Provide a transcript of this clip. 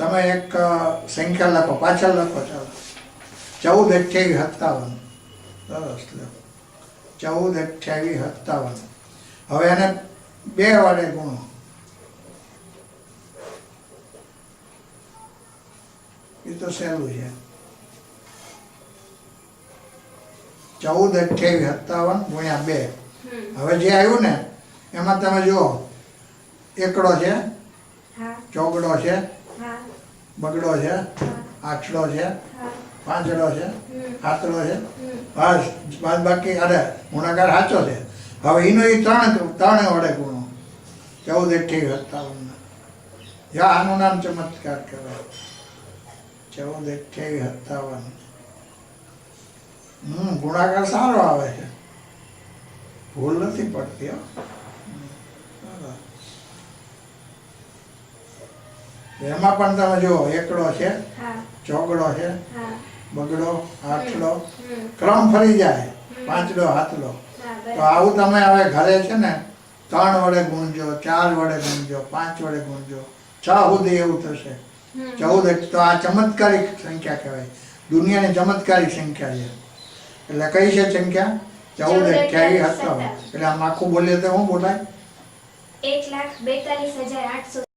તમે એક સંખ્યા લખો, પાછળ લખો. ચાલો 14, 28, 57. સરસ લખો. 14, 28, 57. હવે એને 2 વડે ગુણો. એ તો સહેલું છે. 14, 28, 57 ગુણ્યા 2. હવે જે આવ્યું ને એમાં તમે જુઓ, એકડો છે, ચોગડો છે, બગડો છે, આઠડો છે, પાંચડો છે, હાથડો છે. બસ બાદ બાકી અરે ગુણાકાર સાચો છે. હવે એનો એ ત્રણ વડે ગુણો. 14, 28, 57. આનું નામ ચમત્કાર કહેવાય. 14, 28, 57. ગુણાકાર સારો આવે છે, ભૂલ નથી પડતી. એમાં પણ તમે જુઓ, એકડો છે, ચોગડો છે, બગડો, આઠડો, ક્રમ ફરી જાય, પાંચડો, હાથડો. તો આવું તમે હવે ઘરે છે ને 3 વડે ગુણજો, 4 વડે ગુણજો, 5 વડે ગુણજો, 6 સુધી એવું થશે. 14 તો આ ચમત્કારિક સંખ્યા કહેવાય, દુનિયાની ચમત્કારિક સંખ્યા છે. એટલે કઈ છે સંખ્યા? 14, 28, 57. એટલે આમ આખું બોલીએ તો શું બોલાય? 1,42,800.